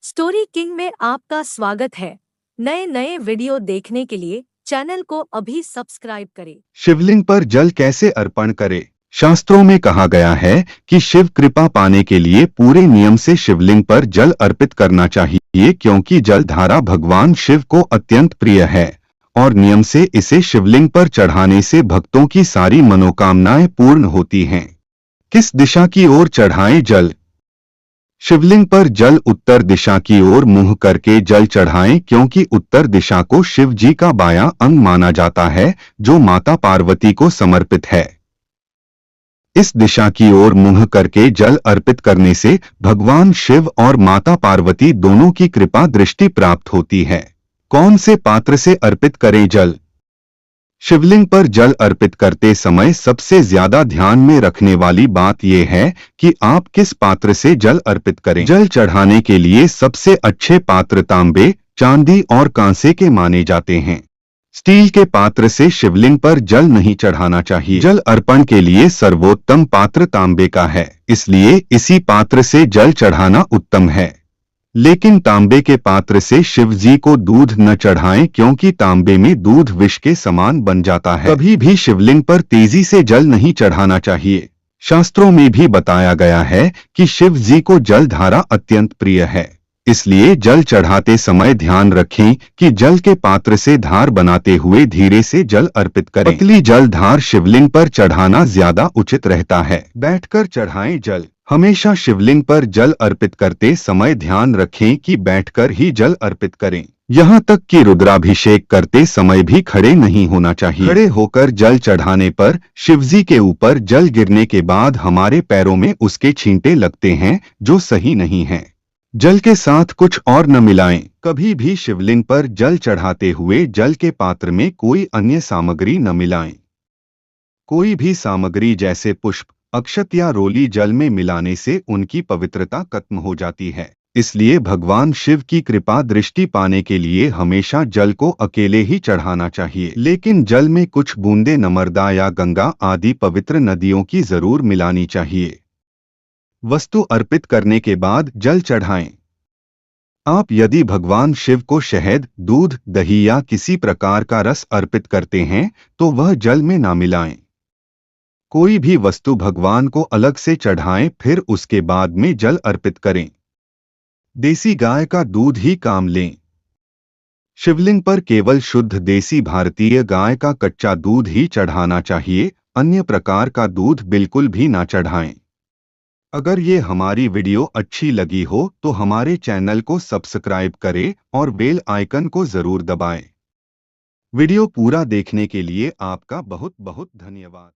Story king में आपका स्वागत है। नए नए वीडियो देखने के लिए चैनल को अभी सब्सक्राइब करें। शिवलिंग पर जल कैसे अर्पण करें? शास्त्रों में कहा गया है कि शिव कृपा पाने के लिए पूरे नियम से शिवलिंग पर जल अर्पित करना चाहिए, क्योंकि जल धारा भगवान शिव को अत्यंत प्रिय है और नियम से इसे शिवलिंग पर चढ़ाने से भक्तों की सारी मनोकामनाएं पूर्ण होती हैं। किस दिशा की ओर चढ़ाएं जल? शिवलिंग पर जल उत्तर दिशा की ओर मुंह करके जल चढ़ाएं, क्योंकि उत्तर दिशा को शिव जी का बायां अंग माना जाता है, जो माता पार्वती को समर्पित है। इस दिशा की ओर मुंह करके जल अर्पित करने से भगवान शिव और माता पार्वती दोनों की कृपा दृष्टि प्राप्त होती है। कौन से पात्र से अर्पित करें जल? शिवलिंग पर जल अर्पित करते समय सबसे ज्यादा ध्यान में रखने वाली बात यह है कि आप किस पात्र से जल अर्पित करें। जल चढ़ाने के लिए सबसे अच्छे पात्र तांबे, चांदी और कांसे के माने जाते हैं। स्टील के पात्र से शिवलिंग पर जल नहीं चढ़ाना चाहिए। जल अर्पण के लिए सर्वोत्तम पात्र तांबे का है, इसलिए इसी पात्र से जल चढ़ाना उत्तम है। लेकिन तांबे के पात्र से शिव जी को दूध न चढ़ाएं, क्योंकि तांबे में दूध विष के समान बन जाता है। कभी भी शिवलिंग पर तेजी से जल नहीं चढ़ाना चाहिए। शास्त्रों में भी बताया गया है कि शिव जी को जल धारा अत्यंत प्रिय है, इसलिए जल चढ़ाते समय ध्यान रखें कि जल के पात्र से धार बनाते हुए धीरे से जल अर्पित करें। पतली जल धार शिवलिंग पर चढ़ाना ज्यादा उचित रहता है। बैठकर चढ़ाएं जल। हमेशा शिवलिंग पर जल अर्पित करते समय ध्यान रखें कि बैठकर ही जल अर्पित करें। यहाँ तक कि रुद्राभिषेक करते समय भी खड़े नहीं होना चाहिए। खड़े होकर जल चढ़ाने पर शिवजी के ऊपर जल गिरने के बाद हमारे पैरों में उसके छींटे लगते हैं, जो सही नहीं है। जल के साथ कुछ और न मिलाएं। कभी भी शिवलिंग पर जल चढ़ाते हुए जल के पात्र में कोई अन्य सामग्री न मिलाएं। कोई भी सामग्री जैसे पुष्प, अक्षत या रोली जल में मिलाने से उनकी पवित्रता खत्म हो जाती है। इसलिए भगवान शिव की कृपा दृष्टि पाने के लिए हमेशा जल को अकेले ही चढ़ाना चाहिए। लेकिन जल में कुछ बूंदे नर्मदा या गंगा आदि पवित्र नदियों की जरूर मिलानी चाहिए। वस्तु अर्पित करने के बाद जल चढ़ाएं। आप यदि भगवान शिव को शहद, दूध, दही या किसी प्रकार का रस अर्पित करते हैं तो वह जल में ना मिलाएं। कोई भी वस्तु भगवान को अलग से चढ़ाएं, फिर उसके बाद में जल अर्पित करें। देसी गाय का दूध ही काम लें। शिवलिंग पर केवल शुद्ध देसी भारतीय गाय का कच्चा दूध ही चढ़ाना चाहिए, अन्य प्रकार का दूध बिल्कुल भी ना चढ़ाएं। अगर ये हमारी वीडियो अच्छी लगी हो तो हमारे चैनल को सब्सक्राइब करें और बेल आइकन को जरूर दबाएं। वीडियो पूरा देखने के लिए आपका बहुत बहुत धन्यवाद।